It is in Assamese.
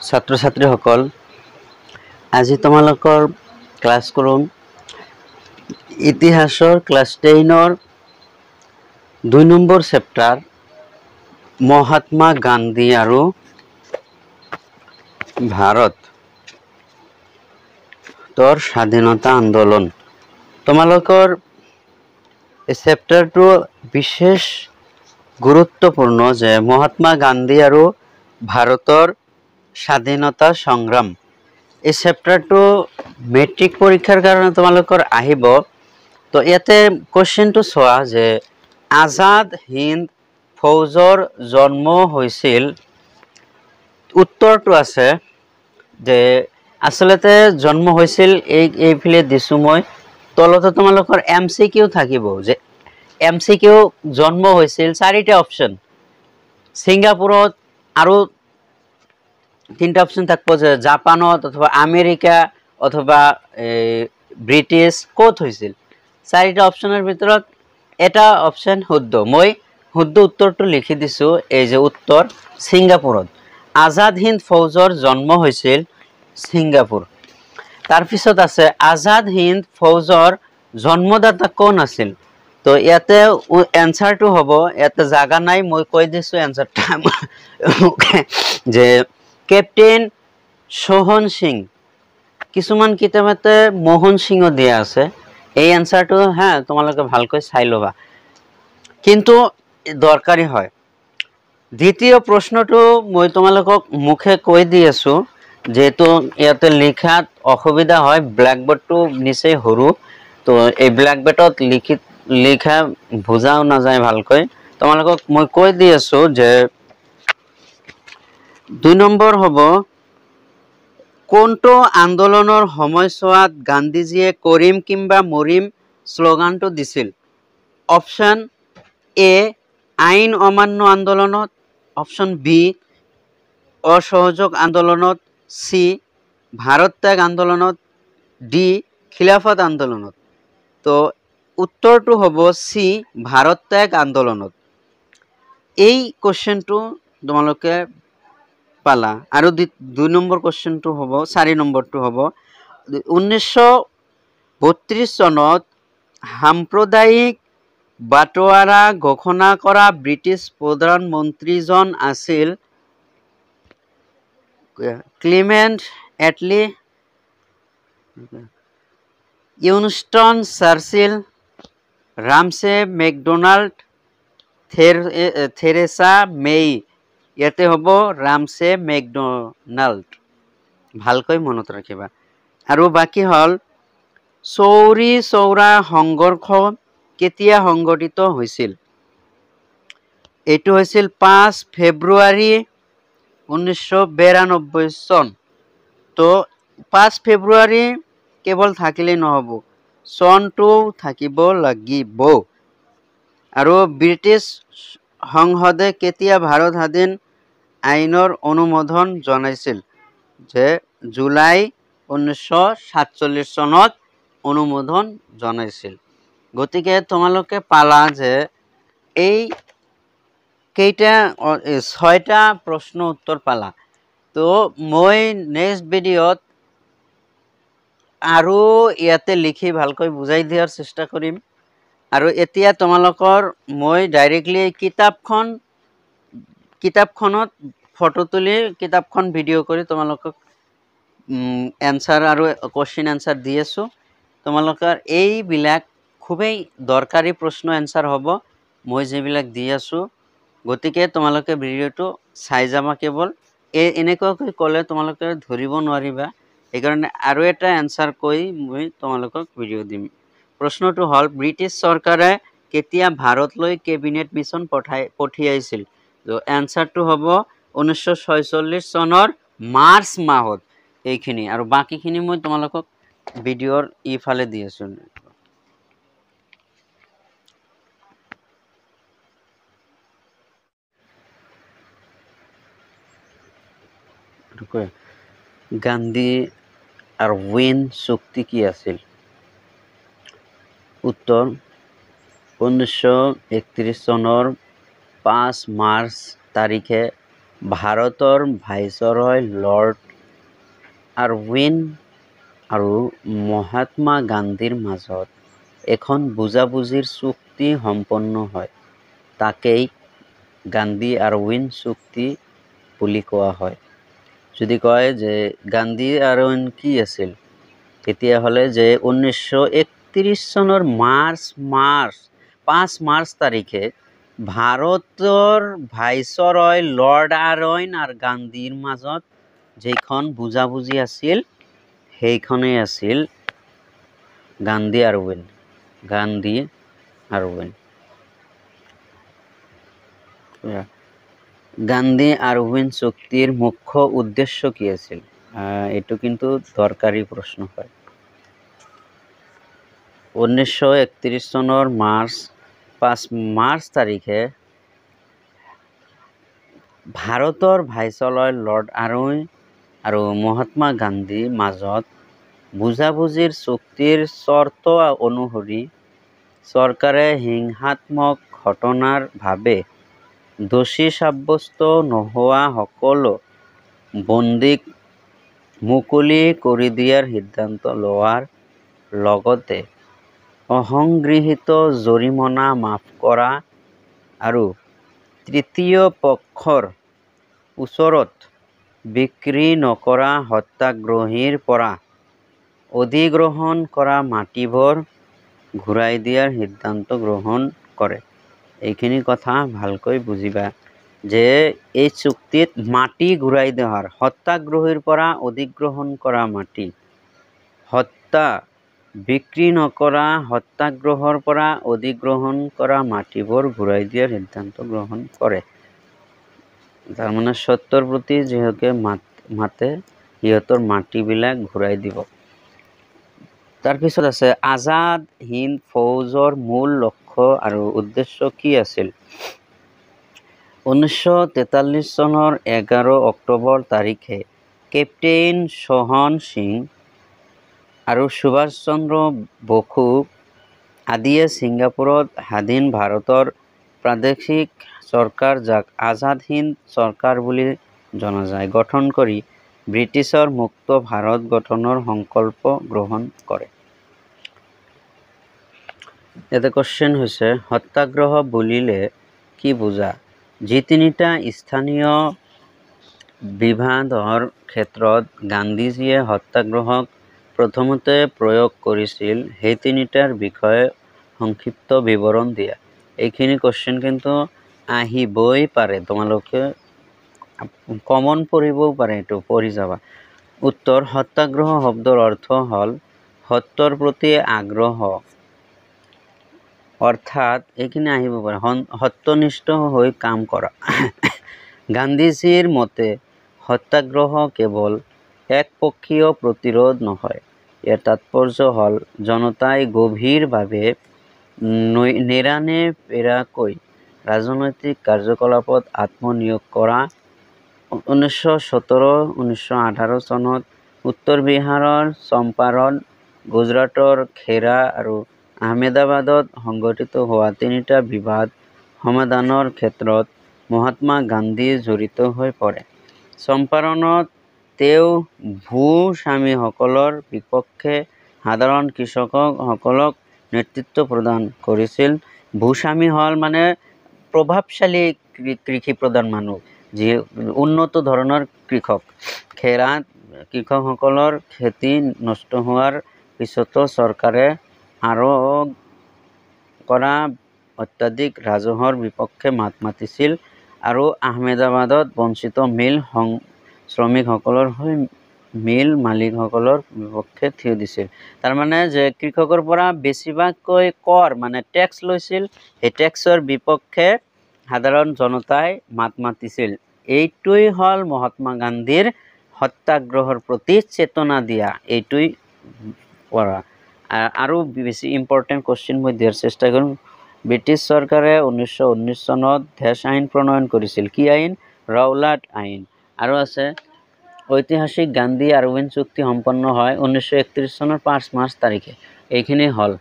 ছাত্ৰ ছাত্ৰীসকল, আজি তোমালোকৰ ক্লাছ কৰোঁ ইতিহাসৰ ক্লাছ 10ৰ 2 নম্বৰ চেপ্টাৰ মহাত্মা গান্ধী আৰু ভাৰতৰ স্বাধীনতা আন্দোলন। তোমালোকৰ এই চেপ্টাৰটো বিশেষ গুৰুত্বপূৰ্ণ যে মহাত্মা গান্ধী আৰু ভাৰতৰ স্বাধীনতা সংগ্ৰাম। এই চেপ্টাৰটো মেট্ৰিক পৰীক্ষাৰ কাৰণে তোমালোকৰ আহিব। তো ইয়াতে কোৱেশ্চনটো চোৱা যে আজাদ হিন্দ ফৌজৰ জন্ম হৈছিল। উত্তৰটো আছে যে আসলতে জন্ম হৈছিল এইফালে দিছো মই। তলতে তোমালোকৰ MCQ থাকিব যে MCQ জন্ম হৈছিল 4টা অপশন। ছিংগাপুৰত আৰু 3টা অপশন থাকব যে জাপানত অথবা আমেৰিকা অথবা ব্ৰিটিছ ক'ত হৈছিল। 4টা অপশনৰ ভিতৰত এটা অপশন শুদ্ধ। মই শুদ্ধ উত্তৰটো লিখি দিছো। এই যে উত্তৰ ছিংগাপুৰত। আজাদ হিন্দ ফৌজৰ জন্ম হৈছিল ছিংগাপুৰ। তাৰপিছত আছে আজাদ হিন্দ ফৌজৰ জন্মদাতা কোন আছিল। তো ইয়াতে এনসাৰটো হ'ব, ইয়াতে জাগা নাই, মই কৈ দিছো এনসাৰটা যে কেপ্টেইন সোহন সিং। কিছুমান কিতাপতে মোহন সিংও দিয়া আছে। এই এনসাৰটো তোমালোকে ভালকৈ চাই ল'বা, কিন্তু দৰকাৰী হয়। দ্বিতীয় প্ৰশ্নটো মই তোমালোকক মুখে কৈ দি আছো, যেহেতু ইয়াতে লিখাত অসুবিধা হয়, ব্ল্যাকবোৰ্ডটো নিচেই সৰু। তো এই ব্ল্যাকবোৰ্ডত লিখা বুজাও নাযায় ভালকৈ। তোমালোকক মই কৈ দি আছো যে 2 নম্বৰ হ'ব কোনটো আন্দোলনৰ সময়ছোৱাত গান্ধীজীয়ে কৰিম কিংবা মৰিম শ্লোগানটো দিছিল। অপশন এ আইন অমান্য আন্দোলনত, অপশন বি অসহযোগ আন্দোলনত, সি ভাৰত ত্যাগ আন্দোলনত, ডি খিলাফত আন্দোলনত। তো উত্তৰটো হ'ব সি ভাৰত ত্যাগ আন্দোলনত। এই কোৱেশ্চনটো তোমালোকে পালা। আৰু 2 নম্বৰ কোৱেশ্চনটো হ'ব 4 নম্বৰটো হ'ব 1932 চনত সাম্প্ৰদায়িক বাটোৱাৰা ঘোষণা কৰা ব্ৰিটিছ প্ৰধানমন্ত্ৰীজন আছিল Clement Attlee, Winston Churchill, Ramsay MacDonald, Theresa May. ইয়াতে হ'ব ৰামছে মেকডোনাল্ড। ভালকৈ মনত ৰাখিবা। আৰু বাকী হ'ল চৌৰি চৌৰা সংঘৰ্ষ কেতিয়া সংঘটিত হৈছিল। এইটো হৈছিল 5 ফেব্ৰুৱাৰী 1992 চন। তো 5 ফেব্ৰুৱাৰী কেৱল থাকিলেই নহ'ব, চনটো থাকিব লাগিব। আৰু ব্ৰিটিছ সংসদে কেতিয়া ভাৰত স্বাধীন আইনৰ অনুমোদন জনাইছিল, যে জুলাই 1947 চনত অনুমোদন জনাইছিল। গতিকে তোমালোকে পালা যে এই কেইটা 6টা প্ৰশ্ন উত্তৰ পালা। তো মই নেক্সট ভিডিঅ'ত আৰু ইয়াতে লিখি ভালকৈ বুজাই দিয়াৰ চেষ্টা কৰিম। আৰু এতিয়া তোমালোকৰ মই ডাইৰেক্টলি কিতাপখনত ফটো তুলি কিতাপখন ভিডিঅ' কৰি তোমালোকক এনসাৰ আৰু কোৱেশ্চন এনসাৰ দি আছো। তোমালোকৰ এইবিলাক খুবেই দৰকাৰী প্ৰশ্ন এনসাৰ হ'ব মই যিবিলাক দি আছো। গতিকে তোমালোকে ভিডিঅ'টো চাই যাবা। কেৱল এনেকুৱাকৈ ক'লে তোমালোকে ধৰিব নোৱাৰিবা। সেইকাৰণে আৰু এটা এনসাৰ কৈ মই তোমালোকক ভিডিঅ' দিম। প্ৰশ্নটো হ'ল ব্ৰিটিছ চৰকাৰে কেতিয়া ভাৰতলৈ কেবিনেট মিছন পঠিয়াইছিল। তো এনসাৰটো হ'ব 1946 চনৰ মাৰ্চ মাহত। এইখিনি আৰু বাকীখিনি মই তোমালোকক ভিডিঅ'ৰ ইফালে দি আছো। গান্ধী আৰু উইন চুক্তি কি আছিল। উত্তৰ 1931 চনৰ 5 মাৰ্চ তাৰিখে ভাৰতৰ ভাইচৰয় লৰ্ড আৰউইন আৰু মহাত্মা গান্ধীৰ মাজত এখন বুজাবুজিৰ চুক্তি সম্পন্ন হয়। তাকেই গান্ধী আৰউইন চুক্তি বুলি কোৱা হয়। যদি কয় যে গান্ধী আৰউইন কি আছিল, তেতিয়াহ'লে যে 1931 চনৰ 5 মাৰ্চ তাৰিখে ভাৰতৰ ভাইচৰয় লৰ্ড আৰউইন আৰু গান্ধীৰ মাজত যিখন বুজাবুজি আছিল, সেইখনেই আছিল গান্ধী আৰউইন। গান্ধী আৰউইন চুক্তিৰ মুখ্য উদ্দেশ্য কি আছিল? এইটো কিন্তু দৰকাৰী প্ৰশ্ন হয়। 1931 চনৰ 5 মাৰ্চ তাৰিখে ভাৰতৰ ভাইচৰয় লৰ্ড আৰউইন আৰু মহাত্মা গান্ধীৰ মাজত বুজাবুজিৰ চুক্তিৰ চৰ্ত অনুসৰি চৰকাৰে হিংসাত্মক ঘটনাৰ বাবে দোষী সাব্যস্ত নোহোৱা সকলো বন্দীক মুকলি কৰি দিয়াৰ সিদ্ধান্ত লোৱাৰ লগতে অসংগৃহীত জৰিমনা মাফ কৰা আৰু তৃতীয় পক্ষৰ ওচৰত বিক্ৰী নকৰা সত্যাগ্ৰহীৰ পৰা অধিগ্ৰহণ কৰা মাটিবোৰ ঘূৰাই দিয়াৰ সিদ্ধান্ত গ্ৰহণ কৰে। এইখিনি কথা ভালকৈ বুজিবা যে এই চুক্তিত মাটি ঘূৰাই দেওয়াৰ, সত্যাগ্ৰহীৰ পৰা অধিগ্ৰহণ কৰা মাটি, বিক্ৰী নকৰা সত্যাগ্ৰহৰ পৰা অধিগ্ৰহণ কৰা মাটিবোৰ ঘূৰাই দিয়াৰ সিদ্ধান্ত গ্ৰহণ কৰে। তাৰমানে সত্যৰ প্ৰতি যিহকে মাতে সিহঁতৰ মাটিবিলাক ঘূৰাই দিব। তাৰপিছত আছে আজাদ হিন্দ ফৌজৰ মূল লক্ষ্য আৰু উদ্দেশ্য কি আছিল? 1943 চনৰ 11 অক্টোবৰ তাৰিখে কেপ্টেইন সোহন সিং আৰু সুভাষ চন্দ্ৰ বসু আদিয়ে ছিংগাপুৰত স্বাধীন ভাৰতৰ প্ৰাদেশিক চৰকাৰ, যাক আজাদ হিন্দ চৰকাৰ বুলি জনা যায়, গঠন কৰি ব্ৰিটিছৰ মুক্ত ভাৰত গঠনৰ সংকল্প গ্ৰহণ কৰে। এটা কোৱেশ্চন হৈছে সত্যাগ্ৰহ বুলিলে কি বুজা? যি তিনিটা স্থানীয় বিবাদৰ ক্ষেত্ৰত গান্ধীজীয়ে সত্যাগ্ৰহক প্ৰথমতে প্ৰয়োগ কৰিছিল, সেই তিনিটাৰ বিষয়ে সংক্ষিপ্ত বিৱৰণ দিয়া। এইখিনি কোৱেশ্চন কিন্তু আহিবই পাৰে, তোমালোকে কমন পঢ়িবও পাৰে, এইটো পঢ়ি যাবা। উত্তৰ: সত্যাগ্ৰহ শব্দৰ অৰ্থ হ'ল সত্যৰ প্ৰতি আগ্ৰহ, অৰ্থাৎ এইখিনি আহিব পাৰে সত্যনিষ্ঠ হৈ কাম কৰা। গান্ধীজীৰ মতে সত্যাগ্ৰহ কেৱল একপক্ষীয় প্ৰতিৰোধ নহয়, ইয়াৰ তাৎপৰ্য হ'ল জনতাই গভীৰভাৱে নেৰানেপেৰাকৈ ৰাজনৈতিক কাৰ্যকলাপত আত্মনিয়োগ কৰা। 1917-1918 চনত উত্তৰ বিহাৰৰ চম্পাৰণ, গুজৰাটৰ খেৰা আৰু আহমেদাবাদত সংঘটিত হোৱা তিনিটা বিবাদ সমাধানৰ ক্ষেত্ৰত মহাত্মা গান্ধী জড়িত হৈ পৰে। চম্পাৰণত তেওঁ ভূস্বামীসকলৰ বিপক্ষে সাধাৰণ কৃষকসকলক নেতৃত্ব প্ৰদান কৰিছিল। ভূস্বামী হ'ল মানে প্ৰভাৱশালী কৃষি প্ৰধান মানুহ, যি উন্নত ধৰণৰ কৃষক। খেৰাত কৃষকসকলৰ খেতি নষ্ট হোৱাৰ পিছতো চৰকাৰে আৰোপ কৰা অত্যাধিক ৰাজহৰ বিপক্ষে মাত মাতিছিল আৰু আহমেদাবাদত বঞ্চিত মিল শ্ৰমিকসকলৰ হৈ মিল মালিকসকলৰ বিপক্ষে থিয় দিছিল। তাৰমানে যে কৃষকৰ পৰা বেছিভাগকৈ কৰ মানে টেক্স লৈছিল, সেই টেক্সৰ বিপক্ষে সাধাৰণ জনতাই মাত মাতিছিল। এইটোই হ'ল মহাত্মা গান্ধীৰ সত্যাগ্ৰহৰ প্ৰতি চেতনা দিয়া। এইটোই পঢ়া। আৰু বেছি ইম্পৰ্টেণ্ট কোৱেশ্চন মই দিয়াৰ চেষ্টা কৰিম। ব্ৰিটিছ চৰকাৰে 1919 চনত দেশ আইন প্ৰণয়ন কৰিছিল। কি আইন? ৰাওলাট আইন। আৰু আছে ঐতিহাসিক গান্ধী আৰউইন চুক্তি সম্পন্ন হয় 1931 চনৰ 5 মাৰ্চ তাৰিখে। এইখিনি হ'ল